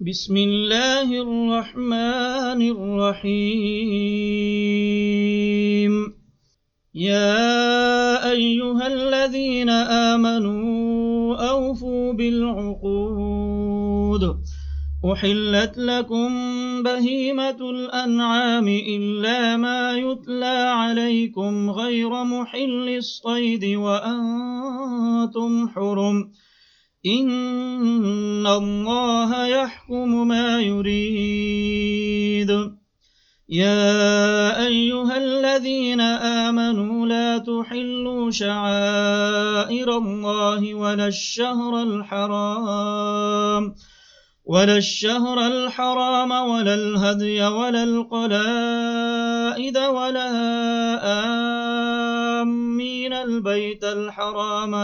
بسم الله الرحمن الرحيم. يا أيها الذين آمنوا أوفوا بالعقود. أحلت لكم بهيمة الأنعام إلا ما يتلى عليكم غير محل الصيد وأنتم حرم. إن الله يحكم ما يريد. يا أيها الذين آمنوا لا تحلوا شعائر الله ولا الشهر الحرام ولا الهدي ولا القلائد ولا آمين البيت الحرام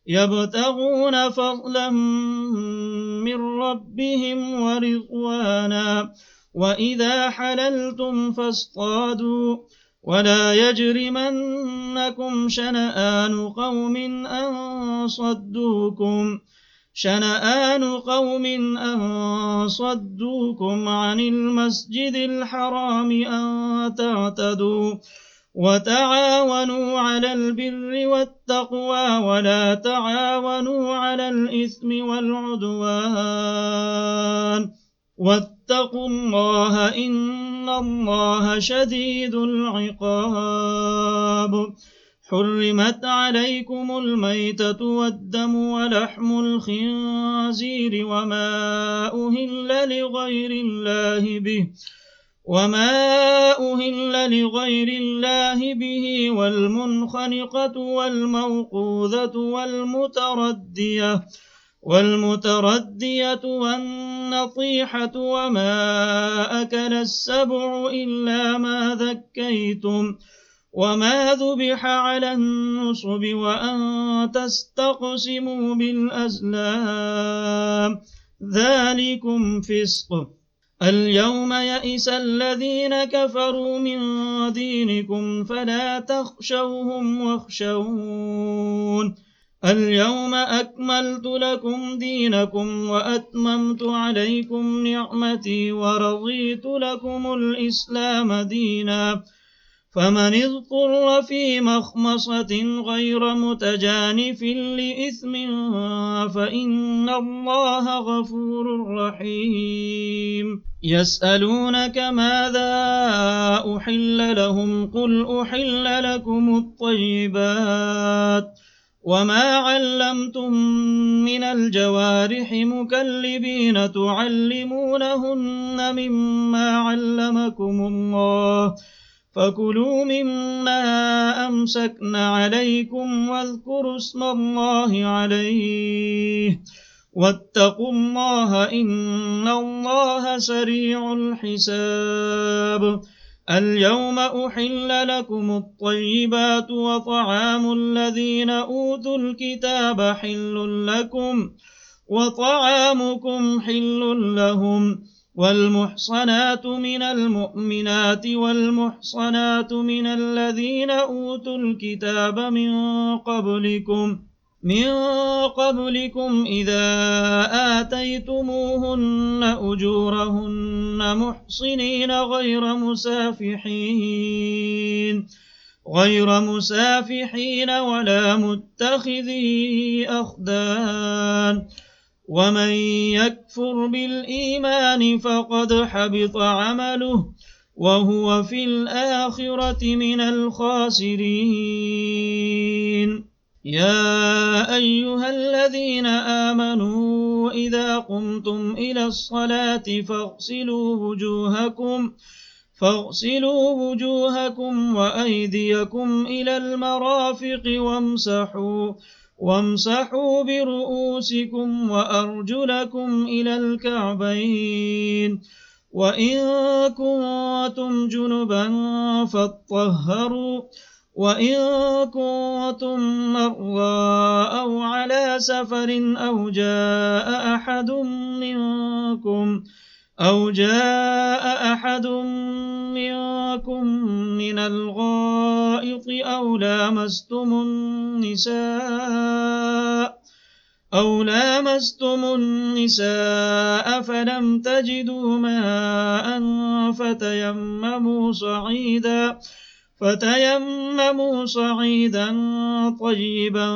يبتغون فضلا من ربهم ورضوانا. وإذا حللتم فاصطادوا ولا يجرمنكم شنآن قوم أن صدوكم عن المسجد الحرام أن تعتدوا. وتعاونوا على البر والتقوى ولا تعاونوا على الإثم والعدوان. واتقوا الله إن الله شديد العقاب. حرمت عليكم الميتة والدم ولحم الخنزير وما أهل لغير الله به والمنخنقة والموقوذة والمتردية والنطيحة وما أكل السبع إلا ما ذكيتم وما ذبح على النصب وأن تستقسموا بالأزلام ذلكم فسق. اليوم يئس الذين كفروا من دينكم فلا تخشوهم واخشون. اليوم أكملت لكم دينكم وأتممت عليكم نعمتي ورضيت لكم الإسلام دينا. فمن اضطر في مخمصة غير متجانف لإثم فإن الله غفور رحيم. يسألونك ماذا أحل لهم قل أحل لكم الطيبات وما علمتم من الجوارح مكلبين تعلمونهن مما علمكم الله فكلوا مما أمسكن عليكم واذكروا اسم الله عليه واتقوا الله إن الله سريع الحساب. اليوم أحل لكم الطيبات وطعام الذين أوتوا الكتاب حل لكم وطعامكم حل لهم. والمحصنات من المؤمنات والمحصنات من الذين أوتوا الكتاب من قبلكم إذا آتيتموهن أجورهن محصنين غير مسافحين ولا متخذي أخدان. ومن يكفر بالإيمان فقد حبط عمله وهو في الآخرة من الخاسرين. يا أيها الذين آمنوا إذا قمتم إلى الصلاة فاغسلوا وجوهكم وأيديكم إلى المرافق وامسحوا برؤوسكم وأرجلكم إلى الكعبين وإن كنتم جنبا فاطهروا وإن كنتم مرضى أو على سفر أو جاء أحد منكم من الغائط أو لامستم النساء أو لامستم النساء فلم تجدوا ماء فتيمموا صعيدا طيبا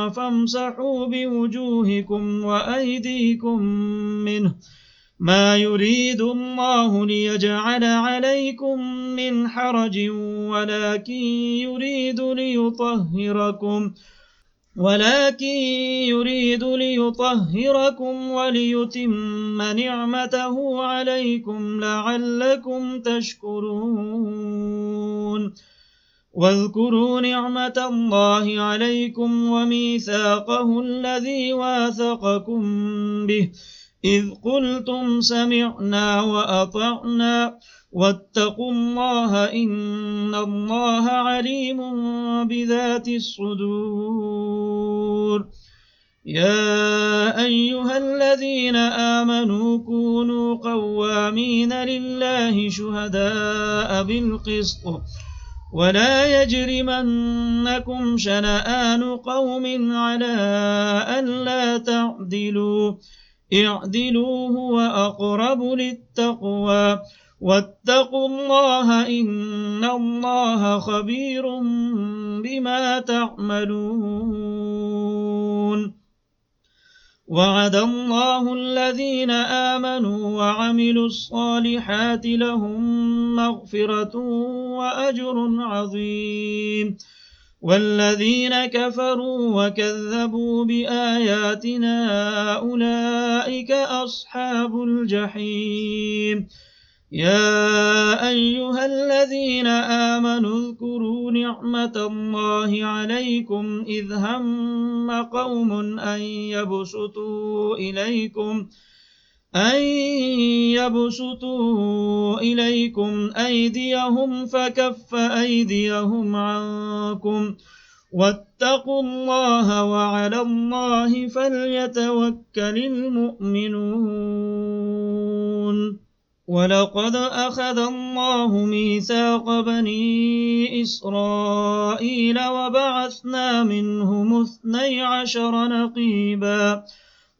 فامسحوا بوجوهكم وأيديكم منه ما يريد الله ليجعل عليكم من حرج ولكن يريد ليطهركم وليتم نعمته عليكم لعلكم تشكرون واذكروا نعمة الله عليكم وميثاقه الذي واثقكم به إذ قلتم سمعنا وأطعنا واتقوا الله إن الله عليم بذات الصدور يا أيها الذين آمنوا كونوا قوامين لله شهداء بالقسط ولا يجرمنكم شنآن قوم على ألا تعدلوا اعدلوا هو أقرب للتقوى واتقوا الله إن الله خبير بما تعملون وعد الله الذين آمنوا وعملوا الصالحات لهم مغفرة وأجر عظيم والذين كفروا وكذبوا بآياتنا أولئك أصحاب الجحيم يا أيها الذين آمنوا اذكروا نعمة الله عليكم إذ هم قوم أن يبسطوا إليكم أيديهم فكف أيديهم عنكم واتقوا الله وعلى الله فليتوكل المؤمنون ولقد أخذ الله ميثاق بني إسرائيل وبعثنا منهم 12 نقيبا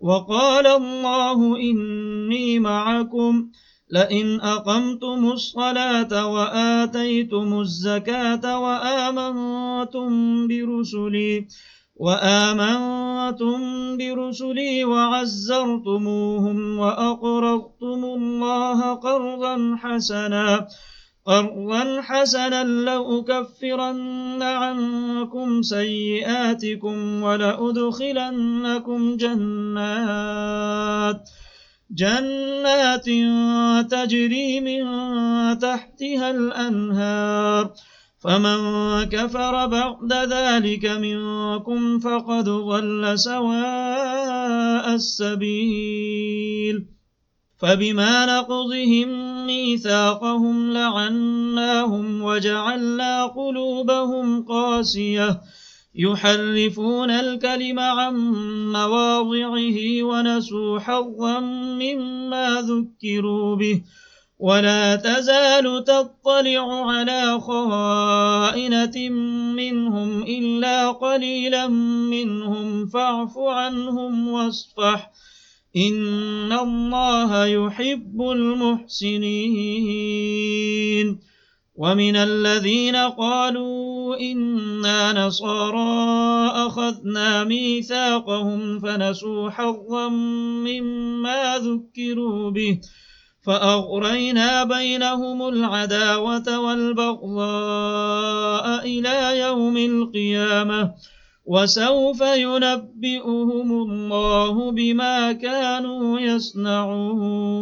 وقال الله إني معكم لئن أقمتم الصلاة وآتيتم الزكاة وآمنتم برسلي وعزرتموهم وأقرضتم الله قرضا حسنا لأكفرن عنكم سيئاتكم ولأدخلنكم جنات تجري من تحتها الأنهار فمن كفر بعد ذلك منكم فقد ضل سواء السبيل فبما نقضهم ميثاقهم لعناهم وجعلنا قلوبهم قاسية يحرفون الكلم عن مواضعه ونسوا حظا مما ذكروا به ولا تزال تطلع على خائنة منهم إلا قليلا منهم فاعف عنهم واصفح إن الله يحب المحسنين ومن الذين قالوا إنا نصارى أخذنا ميثاقهم فنسوا حظا مما ذكروا به فأغرينا بينهم العداوة والبغضاء إلى يوم القيامة وسوف ينبئهم الله بما كانوا يصنعون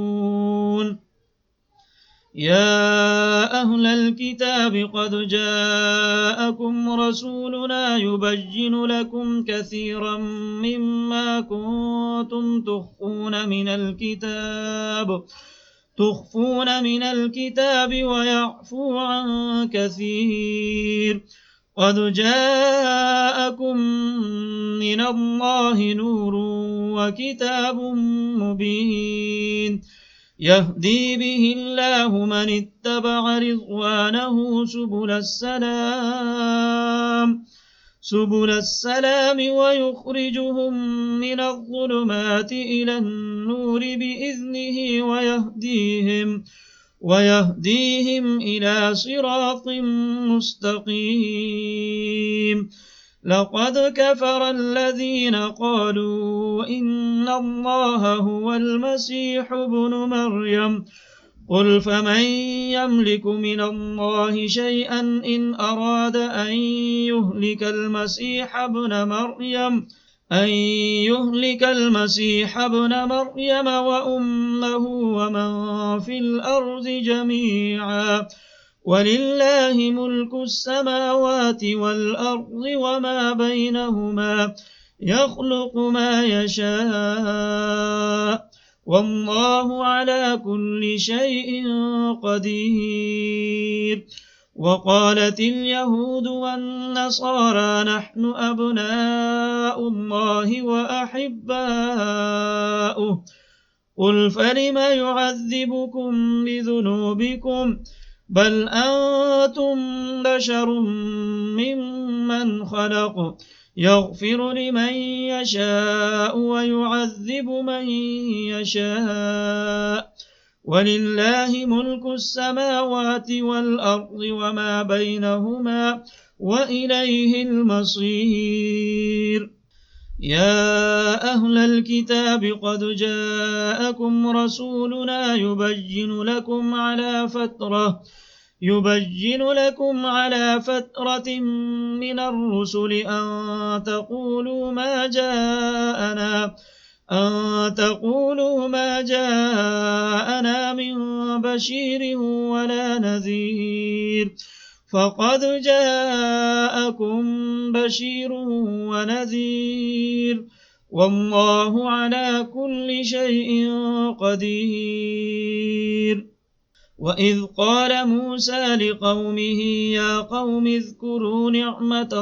يا أهل الكتاب قد جاءكم رسولنا يبين لكم كثيرا مما كنتم تخفون من الكتاب ويعفو عن كثير قد جاءكم من الله نور وكتاب مبين يهدي به الله من اتبع رضوانه سبل السلام سبل السلام ويخرجهم من الظلمات إلى النور بإذنه ويهديهم إلى صراط مستقيم. لقد كفر الذين قالوا إن الله هو المسيح ابن مريم قل فمن يملك من الله شيئا إن أراد أن يهلك المسيح ابن مريم وأمه ومن في الأرض جميعا ولله ملك السماوات والأرض وما بينهما يخلق ما يشاء والله على كل شيء قدير. وقالت اليهود والنصارى نحن أبناء الله وأحباؤه قل فلم يعذبكم بذنوبكم بل أنتم بشر ممن خلق يغفر لمن يشاء ويعذب من يشاء ولله ملك السماوات والأرض وما بينهما وإليه المصير. يا أهل الكتاب قد جاءكم رسولنا يبين لكم على فترة من الرسل أن تقولوا ما جاءنا من بشير ولا نذير فقد جاءكم بشير ونذير والله على كل شيء قدير. وإذ قال موسى لقومه يا قوم اذكروا نعمة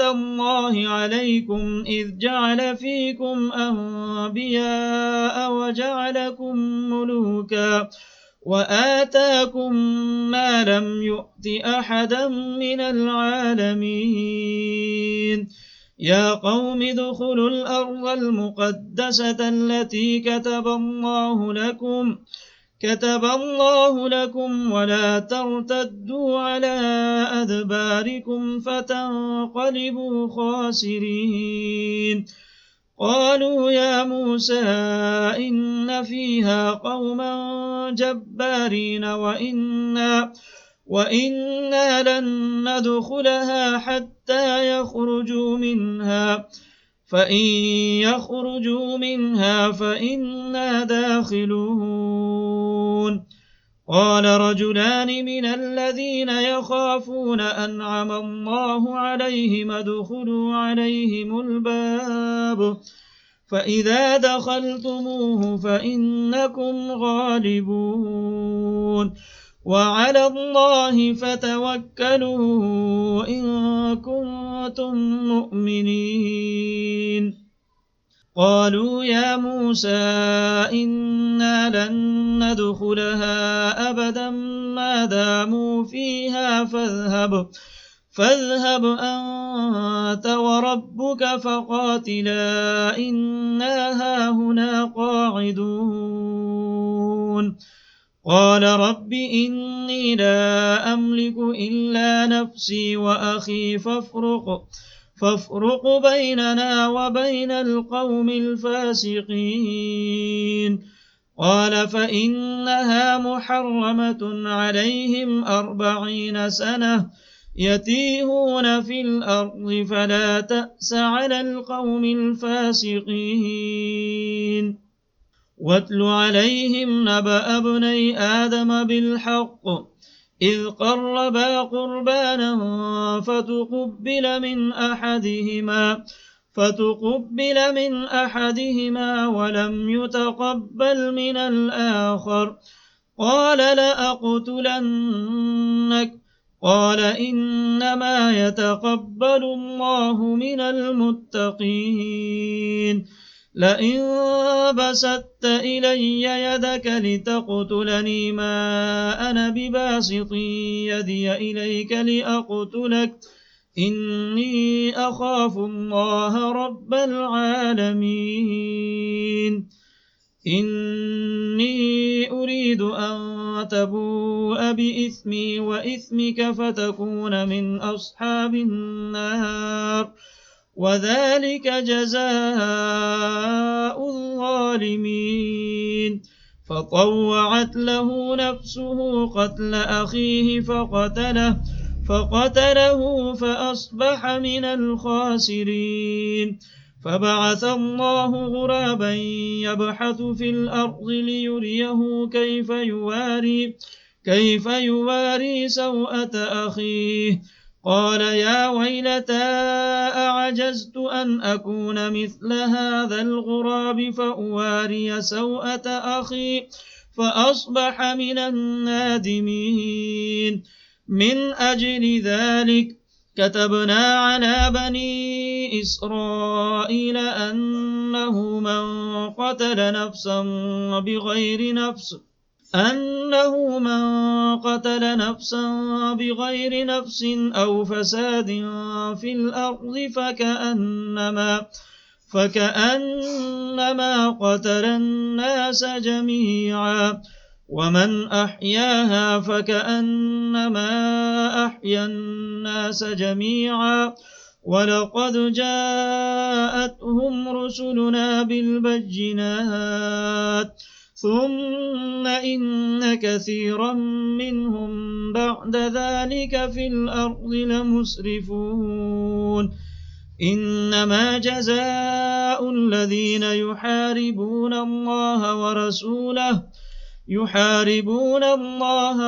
الله عليكم إذ جعل فيكم أنبياء وجعلكم ملوكا وآتاكم ما لم يؤت أحدا من العالمين. يا قوم ادخلوا الأرض المقدسة التي كتب الله لكم ولا ترتدوا على أدباركم فتنقلبوا خاسرين. قالوا يا موسى إن فيها قوما جبارين وإنا لن ندخلها حتى يخرجوا منها فإن يخرجوا منها فإنا داخلون. قال رجلان من الذين يخافون أنعم الله عليهم ادخلوا عليهم الباب فإذا دخلتموه فإنكم غالبون وعلى الله فتوكلوا إن كنتم مؤمنين. قالوا يا موسى إنا لن ندخلها أبدا ما داموا فيها فاذهب أنت وربك فقاتلا إنا هاهنا قاعدون. قال رب إني لا أملك إلا نفسي وأخي فافرق بيننا وبين القوم الفاسقين. قال فإنها محرمة عليهم 40 سنة يتيهون في الأرض فلا تأس على القوم الفاسقين. واتل عليهم نبأ ابني آدم بالحق إذ قربا قربانا فتقبل من أحدهما ولم يتقبل من الآخر قال لأقتلنك قال إنما يتقبل الله من المتقين. لئن بسطت إلي يدك لتقتلني ما أنا بباسط يدي إليك لأقتلك إني أخاف الله رب العالمين إني أريد أن تبوء بإثمي وإثمك فتكون من أصحاب النار وذلك جزاء الظالمين فطوعت له نفسه قتل أخيه فقتله فأصبح من الخاسرين فبعث الله غرابا يبحث في الأرض ليريه كيف يواري سوءة أخيه قال يا ويلتى أعجزت أن أكون مثل هذا الغراب فأواري سوءة أخي فأصبح من النادمين من أجل ذلك كتبنا على بني إسرائيل أنه من قتل نفسا بغير نفس أو فساد في الأرض فكأنما قتل الناس جميعا ومن أحياها فكأنما أحيا الناس جميعا ولقد جاءتهم رسلنا بالبينات ثم إن كثيرا منهم بعد ذلك في الأرض لمسرفون إنما جزاء الذين يحاربون الله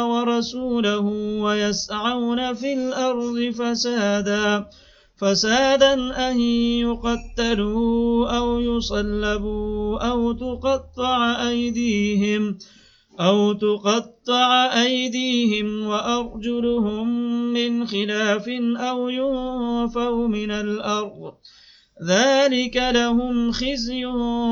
ورسوله ويسعون في الأرض فسادا أن يقتلوا أو يصلبوا أو تقطع أيديهم وأرجلهم من خلاف أو ينفوا من الأرض ذلك لهم خزي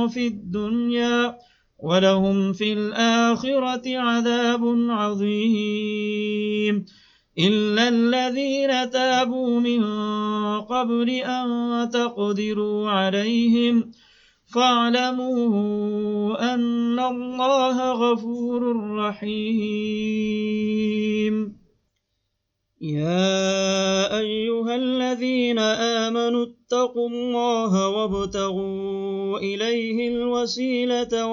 في الدنيا ولهم في الآخرة عذاب عظيم إلا الذين تابوا من قبل أن تقدروا عليهم فاعلموا أن الله غفور رحيم يا أيها الذين آمنوا اتقوا الله وابتغوا إليه الوسيلة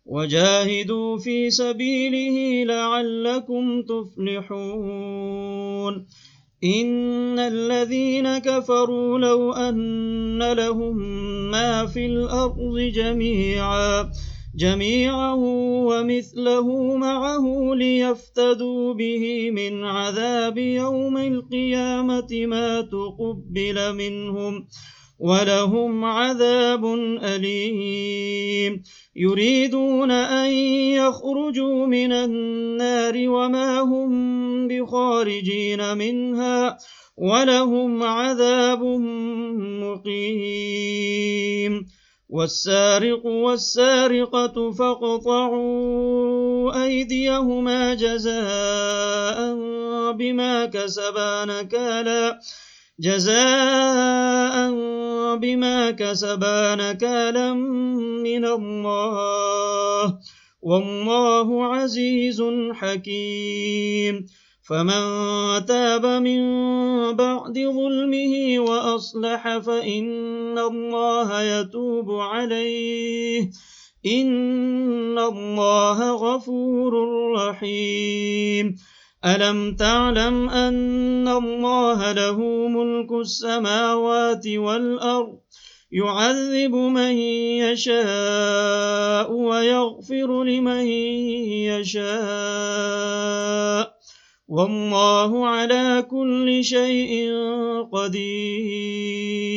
وجاهدوا في سبيله لعلكم تفلحون إن الذين كفروا لو أن لهم ما في الأرض جميعا ومثله معه ليفتدوا به من عذاب يوم القيامة ما تقبل منهم ولهم عذاب أليم يريدون أن يخرجوا من النار وما هم بخارجين منها ولهم عذاب مقيم والسارق والسارقة فاقطعوا أيديهما جزاء بما كسبا نكالا من الله والله عزيز حكيم فمن تاب من بعد ظلمه وأصلح فإن الله يتوب عليه إن الله غفور رحيم ألم تعلم أن الله له ملك السماوات والأرض يعذب من يشاء ويغفر لمن يشاء والله على كل شيء قدير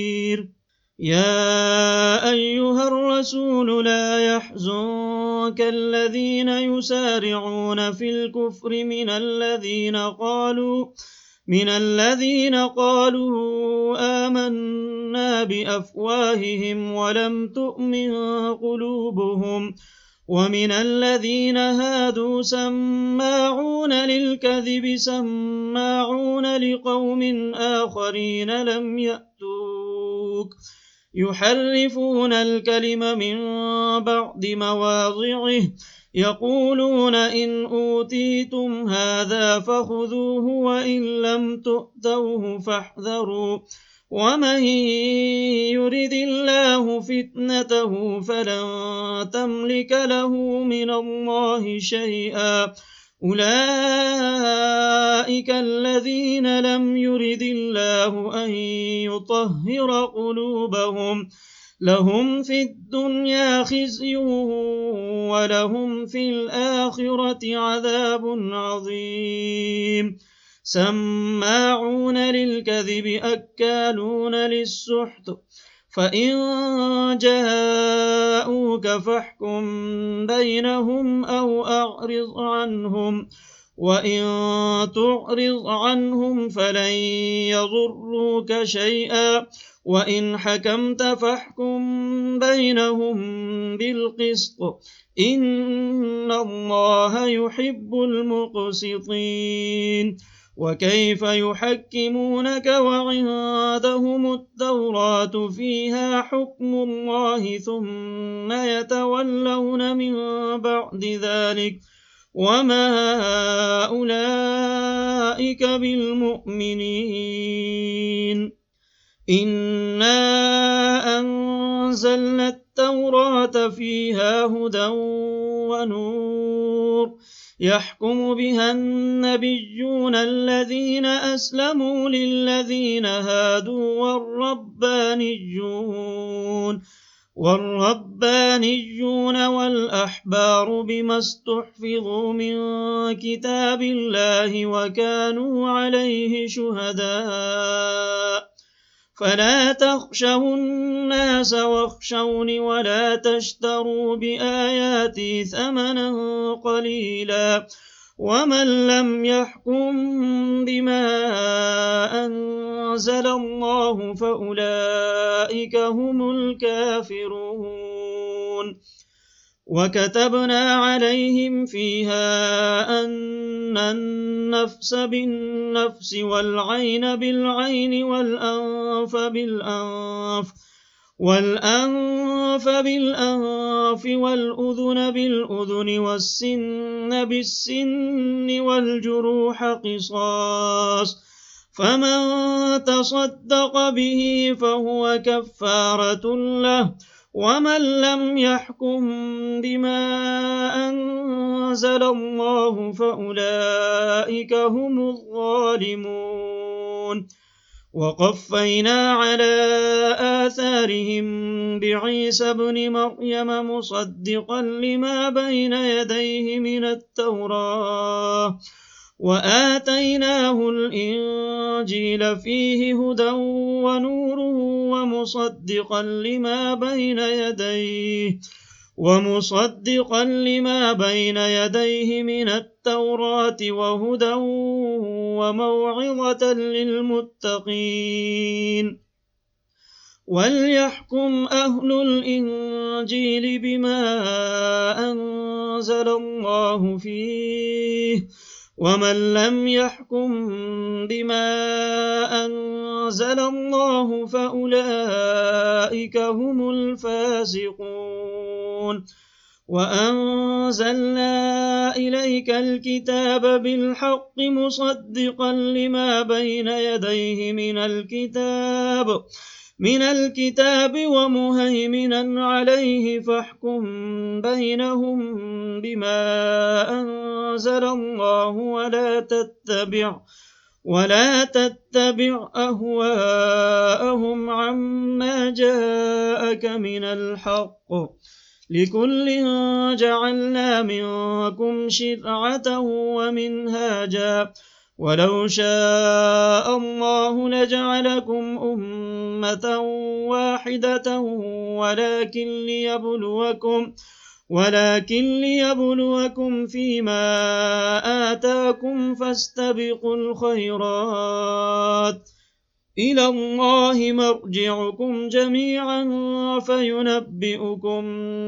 يا أيها الرسول لا يحزنك الذين يسارعون في الكفر من من الذين قالوا آمنا بأفواههم ولم تؤمن قلوبهم ومن الذين هادوا سماعون للكذب سماعون لقوم آخرين لم يأتوك يحرفون الكلم من بعد مواضعه يقولون إن أوتيتم هذا فخذوه وإن لم تؤتوه فاحذروا ومن يرد الله فتنته فلن تملك له من الله شيئا أولئك الذين لم يرد الله أن يطهر قلوبهم لهم في الدنيا خزي ولهم في الآخرة عذاب عظيم سماعون للكذب أكالون للسحت فإن جاءوك فاحكم بينهم أو أعرض عنهم وإن تعرض عنهم فلن يضروك شيئا وإن حكمت فاحكم بينهم بالقسط إن الله يحب المقسطين وكيف يحكمونك وعندهم التوراة فيها حكم الله ثم يتولون من بعد ذلك وما أولئك بالمؤمنين إنا أنزلنا التوراة فيها هدى ونور يحكم بها النبيون الذين أسلموا للذين هادوا والربانيون والأحبار بما استحفظوا من كتاب الله وكانوا عليه شهداء فلا تخشوا الناس واخشوني ولا تشتروا بآياتي ثمنا قليلا ومن لم يحكم بما أنزل الله فأولئك هم الكافرون وكتبنا عليهم فيها أن النفس بالنفس والعين بالعين والأنف بالأنف والأذن بالأذن والسن بالسن والجروح قصاص فمن تصدق به فهو كفارة له ومن لم يحكم بما أنزل الله فأولئك هم الظالمون وقفينا على آثارهم بعيسى ابن مريم مصدقا لما بين يديه من التوراة وآتيناه الإنجيل فيه هدى ونور ومصدقا لما بين يديه من التوراة وهدى وموعظة للمتقين وليحكم أهل الإنجيل بما أنزل الله فيه ومن لم يحكم بما أنزل الله فأولئك هم الفاسقون وأنزلنا إليك الكتاب بالحق مصدقا لما بين يديه من الكتاب ومهيمنا عليه فاحكم بينهم بما أنزل الله ولا تتبع أهواءهم عما جاءك من الحق لكل جعلنا منكم شرعة ومنهاجا ولو شاء الله لجعلكم أمة واحدة ولكن ليبلوكم فيما آتاكم فاستبقوا الخيرات إلى الله مرجعكم جميعا فينبئكم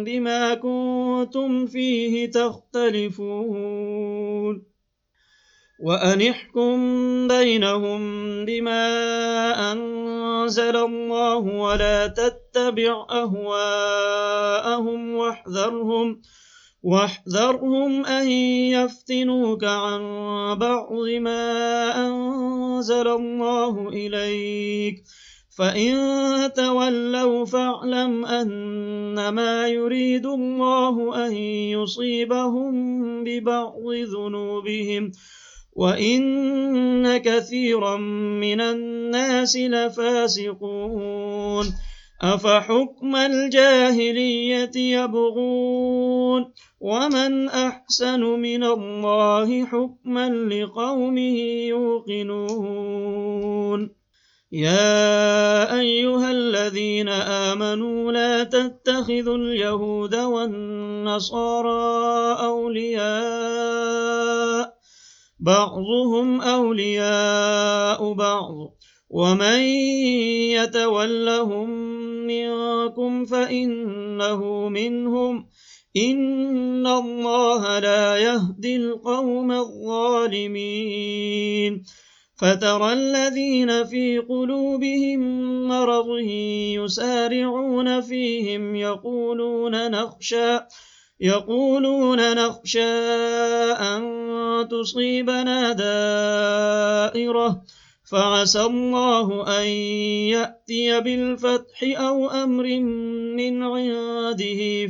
بما كنتم فيه تختلفون وأنحكم بينهم بما أنزل الله ولا تتبع أهواءهم واحذرهم أن يفتنوك عن بعض ما أنزل الله إليك فإن تولوا فاعلم أنما يريد الله أن يصيبهم ببعض ذنوبهم وإن كثيرا من الناس لفاسقون أفحكم الجاهلية يبغون ومن أحسن من الله حكما لقوم يوقنون يا أيها الذين آمنوا لا تتخذوا اليهود والنصارى أولياء بعضهم أولياء بعض ومن يتولهم منكم فإنه منهم إن الله لا يهدي القوم الظالمين فترى الذين في قلوبهم مرض يسارعون فيهم يقولون نخشى أن تصيبنا دائرة فعسى الله أن يأتي بالفتح أو أمر من عنده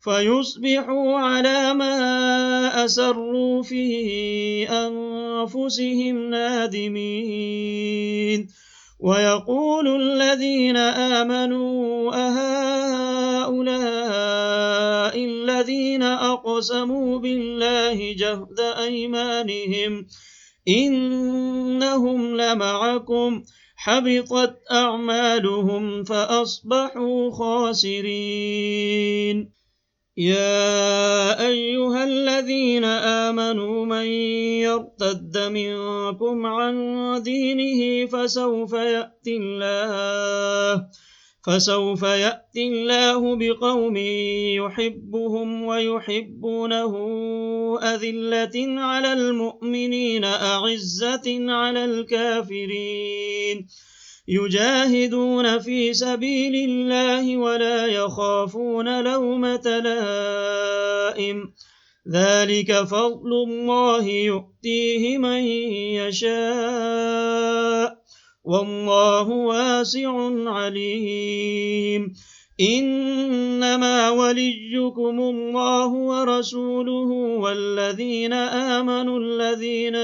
فيصبحوا على ما أسروا في أنفسهم نادمين ويقول الذين آمنوا أهؤلاء الذين أقسموا بالله جهد أيمانهم إنهم لمعكم حبطت أعمالهم فأصبحوا خاسرين يا أيها الذين آمنوا من يرتد منكم عن دينه فسوف يأتي الله بقوم يحبهم ويحبونه أذلة على المؤمنين أعزة على الكافرين يجاهدون في سبيل الله ولا يخافون لومة لائم ذلك فضل الله يؤتيه من يشاء والله واسع عليم إنما وليكم الله ورسوله والذين آمنوا الذين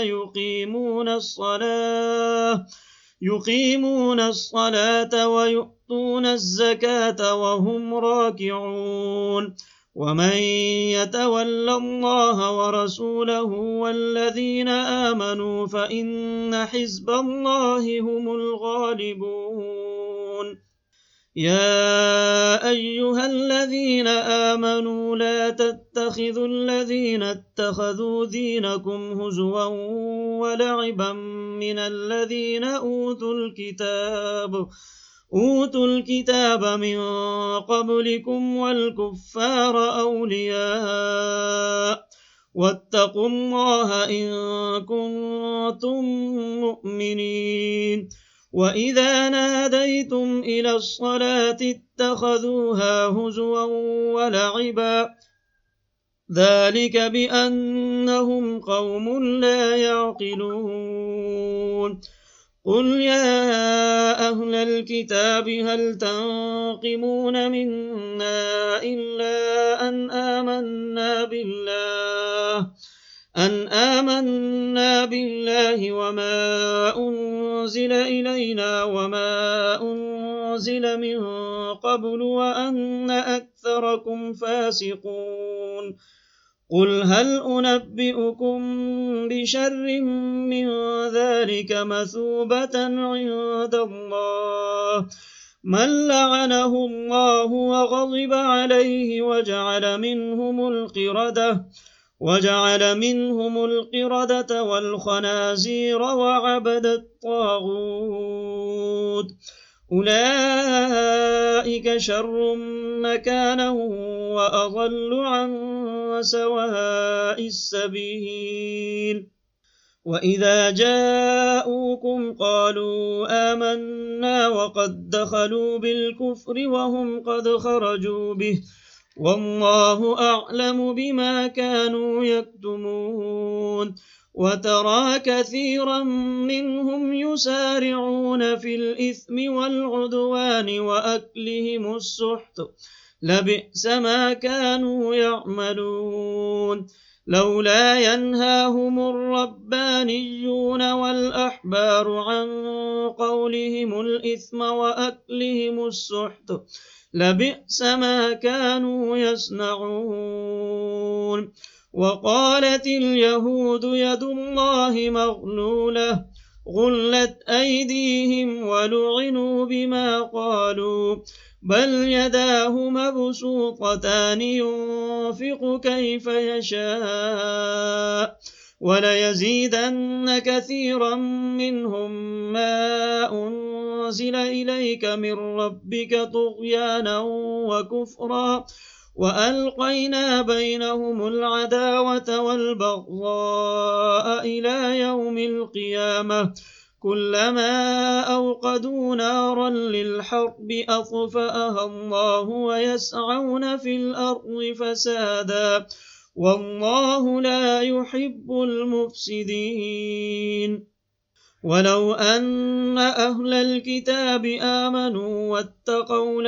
يقيمون الصلاة ويؤتون الزكاة وهم راكعون ومن يتول الله ورسوله والذين آمنوا فإن حزب الله هم الغالبون يا أيها الذين آمنوا لا تتخذوا الذين اتخذوا دينكم هزوا ولعبا من الذين أوتوا الكتاب من قبلكم والكفار أولياء واتقوا الله إن كنتم مؤمنين وإذا ناديتم إلى الصلاة اتخذوها هزوا ولعبا ذلك بأنهم قوم لا يعقلون قل يا أهل الكتاب هل تنقمون منا إلا أن آمنا بالله وما أنزل إلينا وما أنزل من قبل وأن أكثركم فاسقون قل هل أنبئكم بشر من ذلك مثوبة عند الله من لعنه الله وغضب عليه وجعل منهم القردة والخنازير وعبد الطاغوت أولئك شر مكانا وأضل عن سواء السبيل وإذا جاءوكم قالوا آمنا وقد دخلوا بالكفر وهم قد خرجوا به والله أعلم بما كانوا يكتمون وترى كثيرا منهم يسارعون في الإثم والعدوان وأكلهم السحت لبئس ما كانوا يعملون لولا ينهاهم الربانيون والأحبار عن قولهم الإثم وأكلهم السحت لبئس ما كانوا يصنعون وقالت اليهود يد الله مغلولة غلت أيديهم ولعنوا بما قالوا بل يداه مبسوطتان ينفق كيف يشاء وليزيدن كثيرا منهم ما أنزل إليك من ربك طغيانا وكفرا وألقينا بينهم العداوة والبغضاء إلى يوم القيامة كلما أوقدوا نارا للحرب أطفأها الله ويسعون في الأرض فسادا والله لا يحب المفسدين ولو أن أهل الكتاب آمنوا واتقوا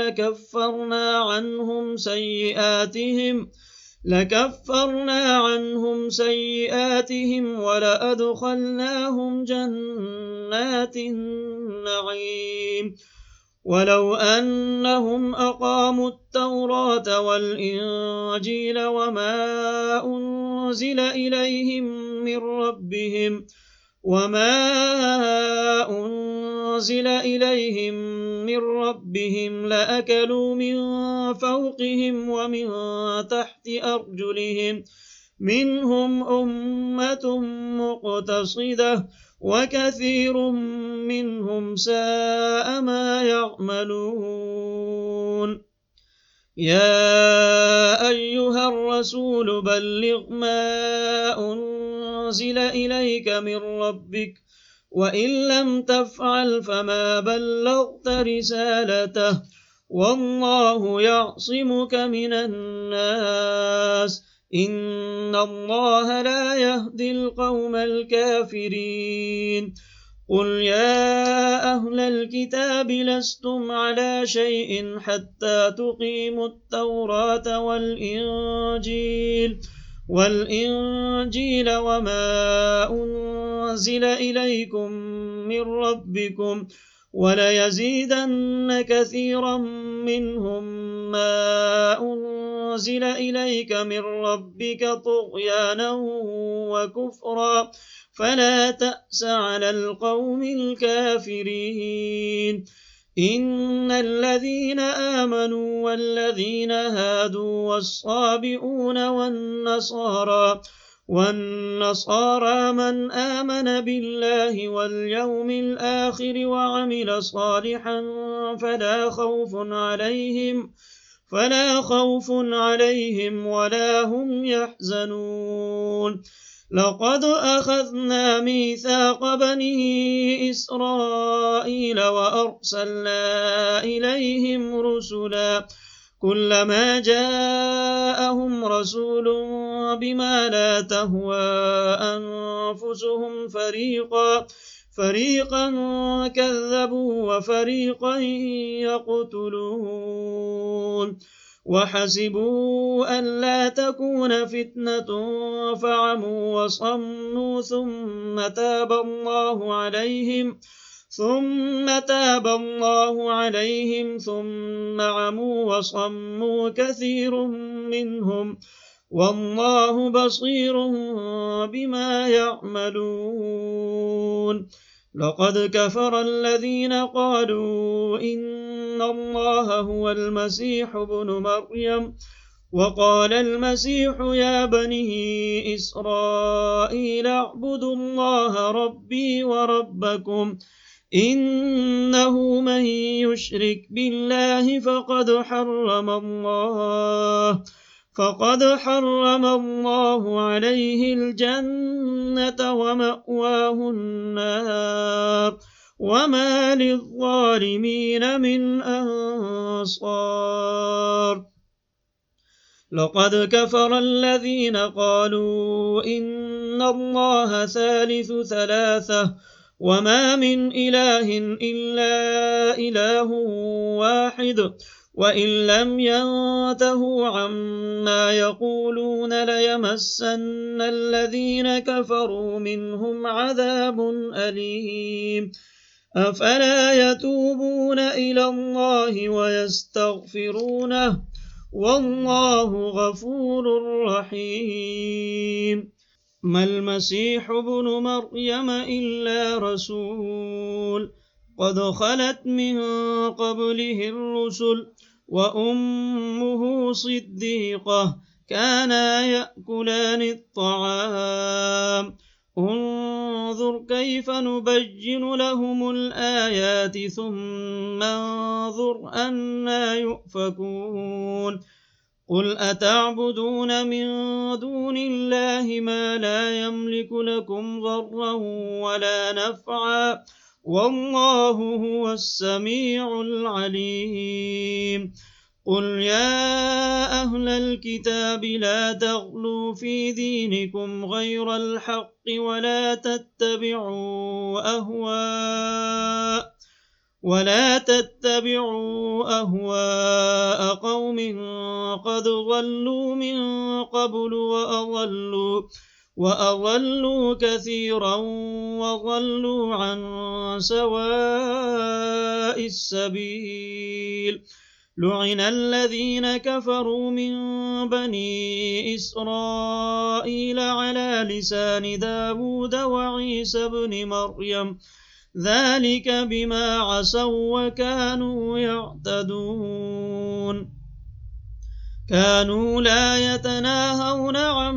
لكفرنا عنهم سيئاتهم ولأدخلناهم جنات النعيم ولو أنهم أقاموا التوراة والإنجيل وما أنزل إليهم من ربهم لأكلوا من فوقهم ومن تحت أرجلهم منهم أمة مقتصدة وكثير منهم ساء ما يعملون يا أيها الرسول بلغ ما أنزل إليك من ربك وإن لم تفعل فما بلغت رسالته والله يعصمك من الناس إن الله لا يهدي القوم الكافرين قل يا أهل الكتاب لستم على شيء حتى تقيموا التوراة والإنجيل وما أنزل إليكم من ربكم وليزيدن كثيرا منهم ما أنزل إليك من ربك طغيانا وكفرا فلا تأس على القوم الكافرين إن الذين آمنوا والذين هادوا والصابئون والنصارى من آمن بالله واليوم الآخر وعمل صالحا فلا خوف عليهم ولا هم يحزنون لقد أخذنا ميثاق بني إسرائيل وأرسلنا إليهم رسلا كلما جاءهم رسول بما لا تهوى أنفسهم فريقا كذبوا وفريقا يقتلون وحسبوا أن لا تكون فتنة فعموا وصموا ثم تاب الله عليهم ثم عموا وصموا كثير منهم والله بصير بما يعملون لقد كفر الذين قالوا إن الله هو المسيح ابن مريم وقال المسيح يا بني إسرائيل اعبدوا الله ربي وربكم إنه من يشرك بالله فقد حرم الله عليه الجنة ومأواه النار وما للظالمين من أنصار لقد كفر الذين قالوا إن الله ثالث ثلاثة وما من إله إلا إله واحد وإن لم ينتهوا عما يقولون ليمسن الذين كفروا منهم عذاب أليم أفلا يتوبون إلى الله ويستغفرونه والله غفور رحيم ما المسيح ابن مريم إلا رسول قد خلت من قبله الرسل وأمه صديقة كانا يأكلان الطعام انظر كيف نبين لهم الآيات ثم انظر أنى يؤفكون قل أتعبدون من دون الله ما لا يملك لكم ضرا ولا نفعا والله هو السميع العليم قل يا أهل الكتاب لا تغلوا في دينكم غير الحق ولا تتبعوا أهواء قوم قد ضلوا من قبل وأضلوا كثيرا وضلوا عن سواء السبيل لعن الذين كفروا من بني إسرائيل على لسان داود وعيسى بن مريم ذلك بما عصوا وكانوا يعتدون كانوا لا يتناهون عن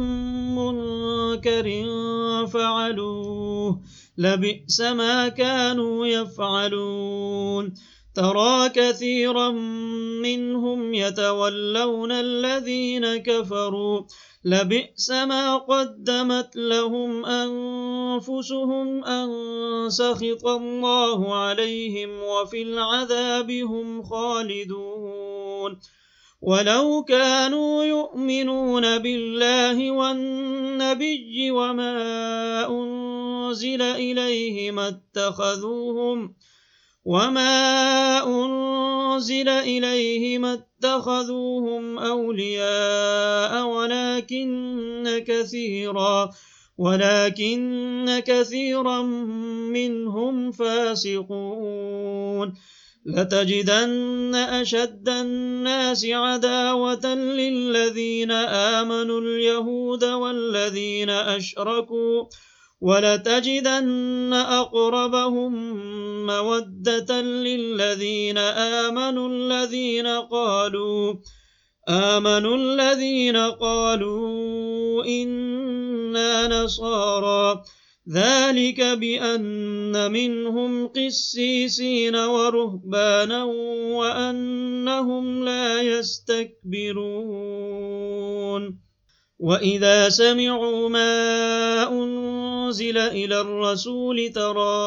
منكر فعلوه لبئس ما كانوا يفعلون ترى كثيرا منهم يتولون الذين كفروا لبئس ما قدمت لهم أنفسهم أن سخط الله عليهم وفي العذاب هم خالدون ولو كانوا يؤمنون بالله والنبي وما أنزل إليه ما اتخذوهم أولياء ولكن كثيرا منهم فاسقون لتجدن أشد الناس عداوة للذين آمنوا اليهود والذين أشركوا ولتجدن أقربهم مودة للذين آمنوا الذين قالوا إنا نصارى ذلك بأن منهم قسيسين ورهبانا وأنهم لا يستكبرون وإذا سمعوا ما أنزل إلى الرسول ترى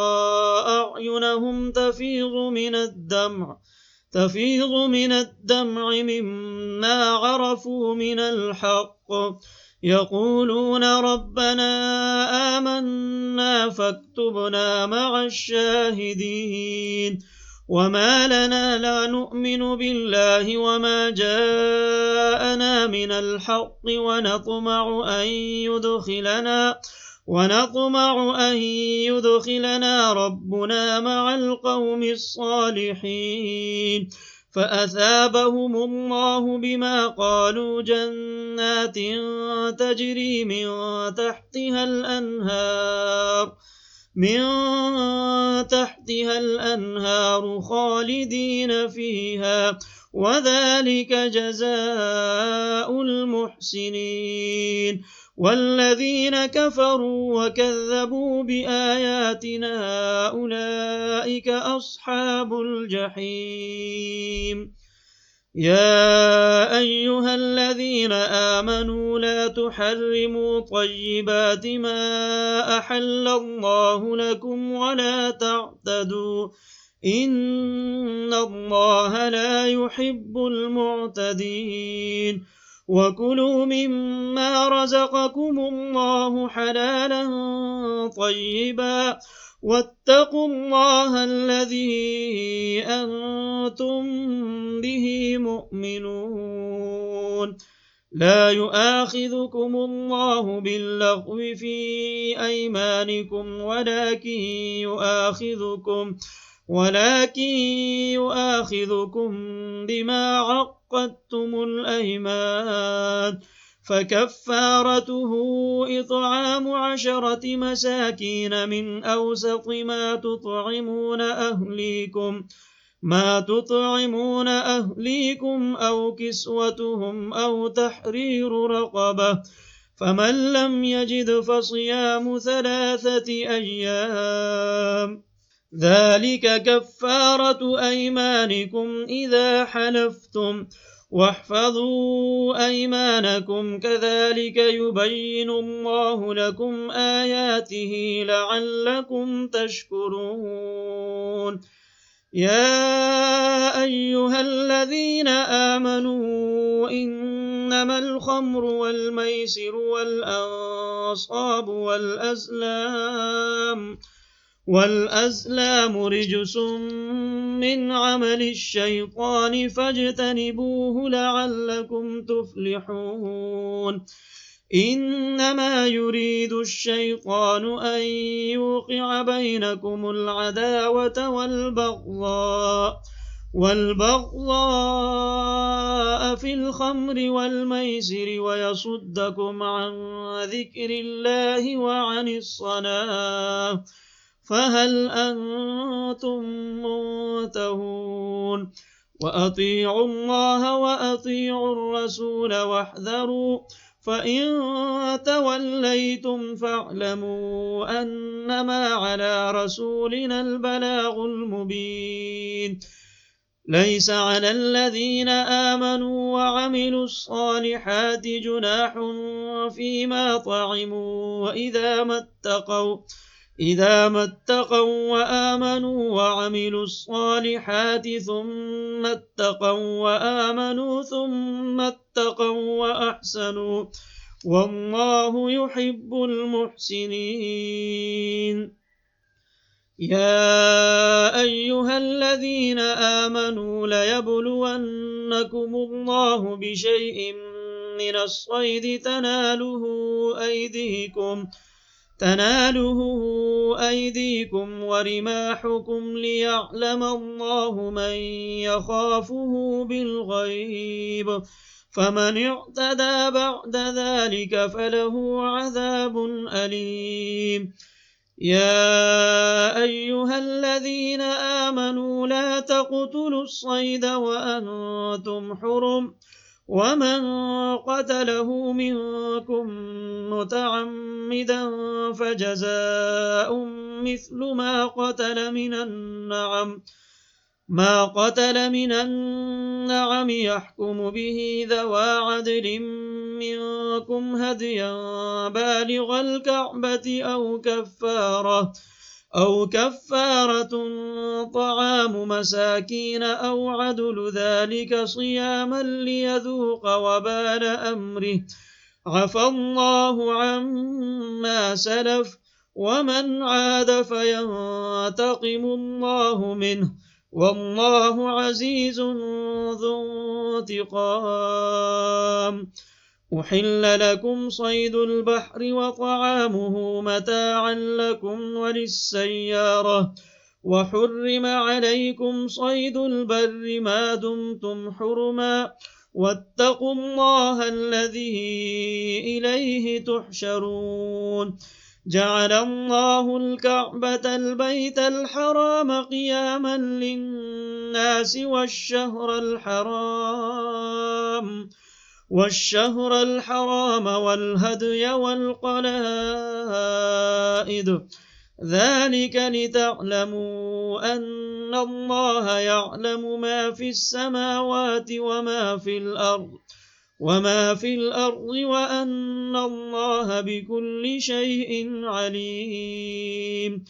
أعينهم تفيض من الدمع مما عرفوا من الحق يقولون ربنا آمنا فاكتبنا مع الشاهدين وما لنا لا نؤمن بالله وما جاءنا من الحق ونطمع أن يدخلنا ربنا مع القوم الصالحين فأثابهم الله بما قالوا جنات تجري من تحتها الأنهار خالدين فيها وذلك جزاء المحسنين والذين كفروا وكذبوا بآياتنا أولئك أصحاب الجحيم يا أيها الذين آمنوا لا تحرموا طيبات ما أحل الله لكم ولا تعتدوا إن الله لا يحب المعتدين وكلوا مما رزقكم الله حلالا طيبا واتقوا الله الذي أنتم به مؤمنون لا يؤاخذكم الله باللغو في أيمانكم ولكن يؤاخذكم بما عقدتم الأيمان فكفارته إطعام 10 مساكين من أوسط ما تطعمون أهليكم أو كسوتهم أو تحرير رقبة فمن لم يجد فصيام 3 أيام ذلك كفارة أيمانكم إذا حلفتم واحفظوا أيمانكم كذلك يبين الله لكم آياته لعلكم تشكرون يا أيها الذين آمنوا إنما الخمر والميسر والأنصاب والأزلام رجس من عمل الشيطان فاجتنبوه لعلكم تفلحون إنما يريد الشيطان أن يوقع بينكم العداوة والبغضاء في الخمر والميسر ويصدكم عن ذكر الله وعن الصلاة فهل أنتم منتهون وأطيعوا الله وأطيعوا الرسول واحذروا فإن توليتم فاعلموا أنما على رسولنا البلاغ المبين ليس على الذين آمنوا وعملوا الصالحات جناح فيما طعموا إذا ما اتقوا وآمنوا وعملوا الصالحات ثم اتقوا وآمنوا ثم اتقوا وأحسنوا والله يحب المحسنين يا أيها الذين آمنوا ليبلونكم الله بشيء من الصيد تناله أيديكم ورماحكم ليعلم الله من يخافه بالغيب فمن اعتدى بعد ذلك فله عذاب أليم يا أيها الذين آمنوا لا تقتلوا الصيد وأنتم حرم ومن قتله منكم متعمدا فجزاء مثل ما قتل من النعم يحكم به ذوى عدل منكم هديا بالغ الكعبة أو كفارة طعام مساكين أو عدل ذلك صياما ليذوق وبال أمره عفى الله عما سلف ومن عاد فينتقم الله منه والله عزيز ذو انتقام أحل لكم صيد البحر وطعامه متاعا لكم وللسيارة وحرم عليكم صيد البر ما دمتم حرما واتقوا الله الذي إليه تحشرون جعل الله الكعبة البيت الحرام قياما للناس والشهر الحرام والهدي والقلائد، ذلك لتعلموا أن الله يعلم ما في السماوات وما في الأرض وأن الله بكل شيء عليم.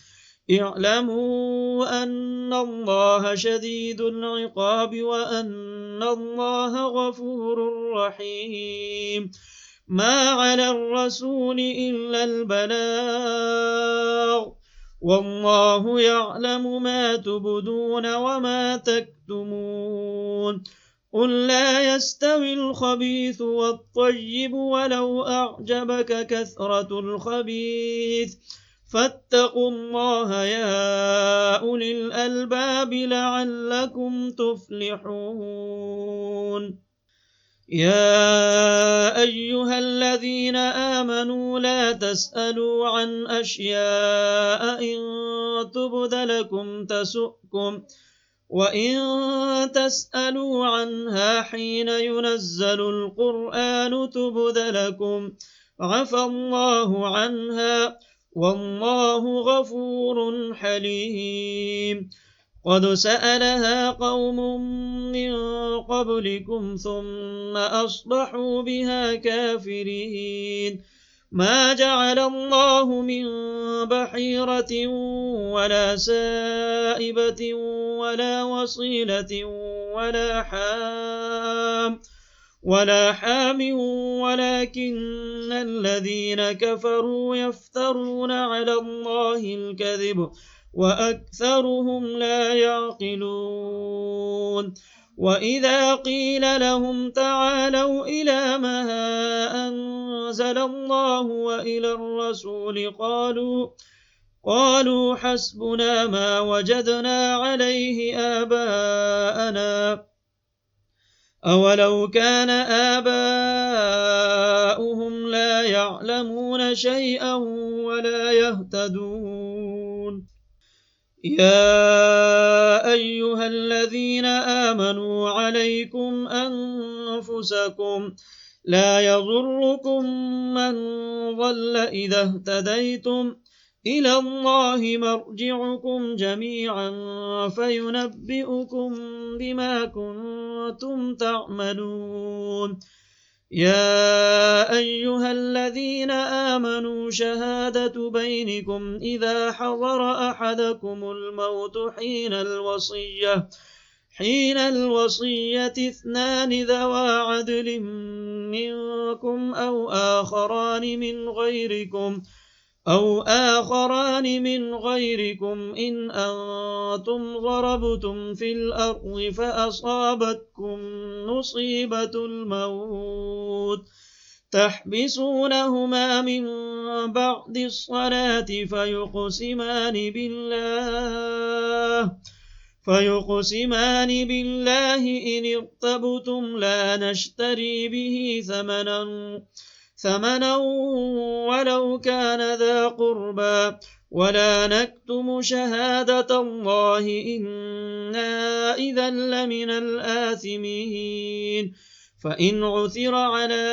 اعلموا أن الله شديد العقاب وأن الله غفور رحيم. ما على الرسول إلا البلاغ، والله يعلم ما تبدون وما تكتمون. قل لا يستوي الخبيث والطيب ولو أعجبك كثرة الخبيث، فاتقوا الله يا أولي الألباب لعلكم تفلحون. يا أيها الذين آمنوا لا تسألوا عن أشياء إن تبد لكم تسؤكم، وإن تسألوا عنها حين ينزل القرآن تبد لكم عفى الله عنها، والله غفور حليم. قد سألها قوم من قبلكم ثم أصبحوا بها كافرين. ما جعل الله من بحيرة ولا سائبة ولا وصيلة ولا حام ولكن الذين كفروا يفترون على الله الكذب وأكثرهم لا يعقلون. وإذا قيل لهم تعالوا إلى ما أنزل الله وإلى الرسول قالوا حسبنا ما وجدنا عليه آباءنا، أولو كان آباؤهم لا يعلمون شيئا ولا يهتدون. يا أيها الذين آمنوا عليكم أنفسكم لا يضركم من ضل إذا اهتديتم، إلى الله مرجعكم جميعا فينبئكم بما كنتم تعملون. يا أيها الذين آمنوا شهادة بينكم إذا حضر أحدكم الموت حين الوصية اثنان ذوى عدل منكم أو آخران من غيركم إن أنتم ضربتم في الأرض فأصابتكم مصيبة الموت تحبسونهما من بعد الصلاة فيقسمان بالله إن ارتبتم لا نشتري به ثمنا ولو كان ذا قربى ولا نكتم شهادة الله إنا إذا لمن الآثمين. فإن عثر على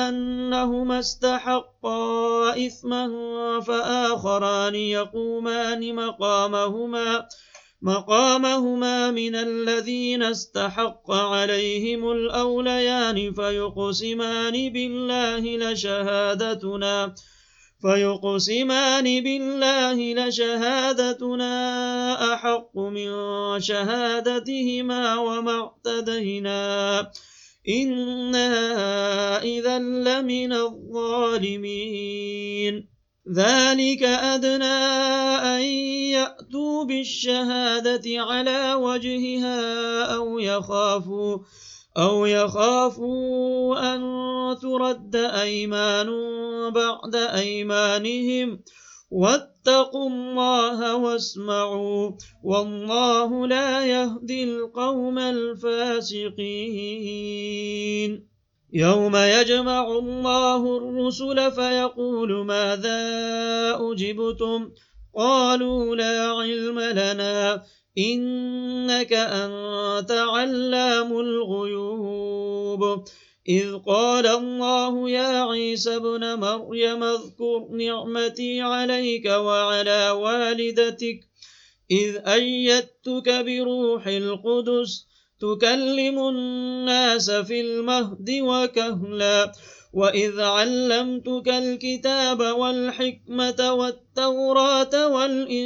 أنهما استحقا إثما فآخران يقومان مقامهما من الذين استحق عليهم الأوليان فيقسمان بالله لشهادتنا أحق من شهادتهما وما اعتدينا إنا إذا لمن الظالمين. ذلك أدنى أن يأتوا بالشهادة على وجهها أو يخافوا أن ترد أيمان بعد أيمانهم واتقوا الله واسمعوا والله لا يهدي القوم الفاسقين. يوم يجمع الله الرسل فيقول ماذا أجبتم قالوا لا علم لنا إنك أنت علام الغيوب إذ قال الله يا عيسى ابن مريم اذكر نعمتي عليك وعلى والدتك إذ أيدتك بروح القدس تكلم الناس في المهد وكهلا وإذ علمتك الكتاب والحكمة والتوراة والإنجيل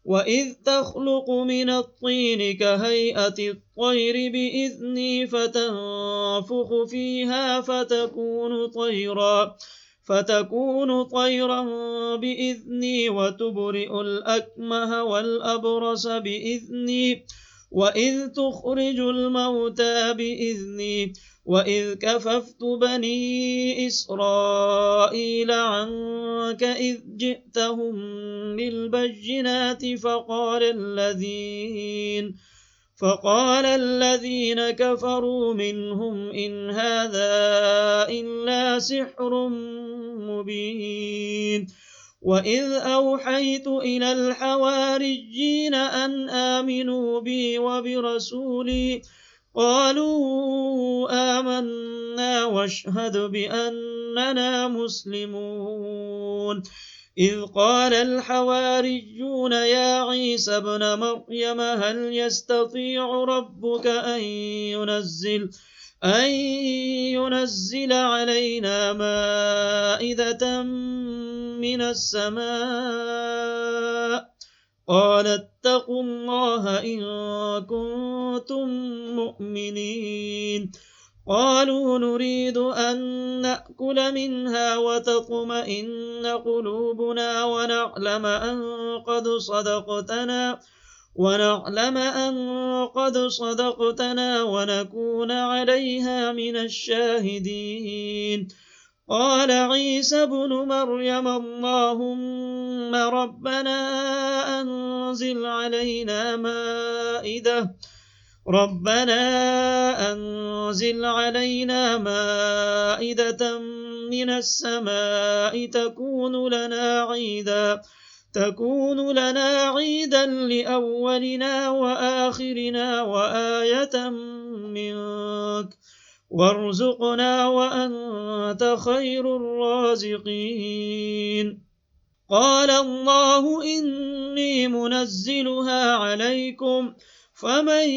وإذ تخلق من الطين كهيئة الطير بإذني فتنفخ فيها فتكون طيرا بإذني وتبرئ الأكمه والأبرص بإذني وإذ تخرج الموتى بإذني وإذ كففت بني إسرائيل عنك إذ جئتهم بالبينات فقال الذين كفروا منهم إن هذا إلا سحر مبين وإذ أوحيت إلى الحواريين أن آمنوا بي وبرسولي قالوا آمنا واشهد بأننا مسلمون إذ قال الحواريون يا عيسى ابن مريم هل يستطيع ربك أن ينزل علينا مائدة من السماء قال اتقوا الله إن كنتم مؤمنين قالوا نريد أن نأكل منها وتطمئن قلوبنا ونعلم أن قد صدقتنا ونكون عليها من الشاهدين قال عيسى ابن مريم اللهم ربنا أنزل علينا مائدة من السماء تكون لنا عيدا لأولنا وآخرنا وآية منك وارزقنا وأنت خير الرازقين قال الله إني منزلها عليكم فمن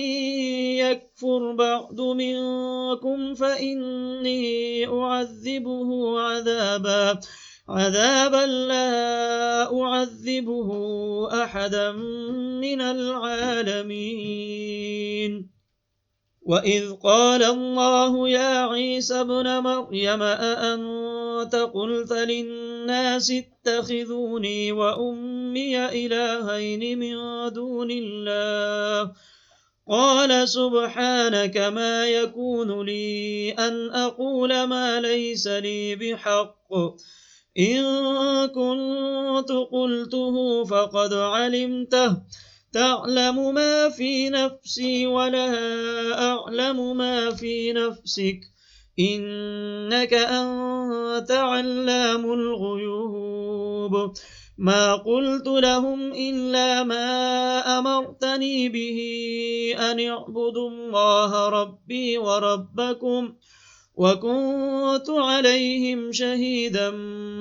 يكفر بعد منكم فإني أعذبه عذابا لا أعذبه أحدا من العالمين وإذ قال الله يا عيسى ابن مريم أأنت قلت للناس اتخذوني وأمي إلهين من دون الله قال سبحانك ما يكون لي أن أقول ما ليس لي بحق إن كنت قلته فقد علمته تعلم ما في نفسي ولا أعلم ما في نفسك إنك أنت علام الغيوب ما قلت لهم إلا ما أمرتني به أن اعبدوا الله ربي وربكم وكنت عليهم شهيدا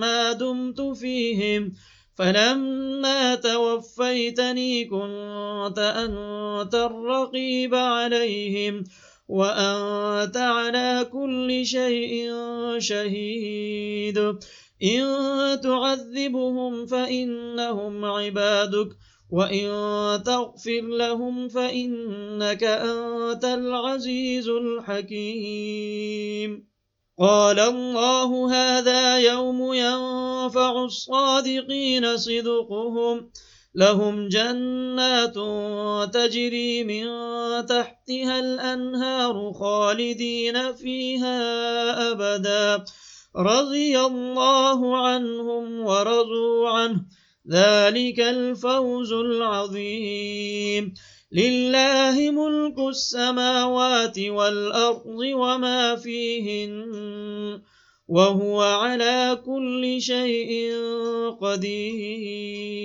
ما دمت فيهم فلما توفيتني كنت أنت الرقيب عليهم وأنت على كل شيء شهيد إن تعذبهم فإنهم عبادك وإن تغفر لهم فإنك أنت العزيز الحكيم قال الله هذا يوم ينفع الصادقين صدقهم لهم جنات تجري من تحتها الأنهار خالدين فيها أبدا رضي الله عنهم ورضوا عنه ذلك الفوز العظيم لله ملك السماوات والأرض وما فيهن وهو على كل شيء قدير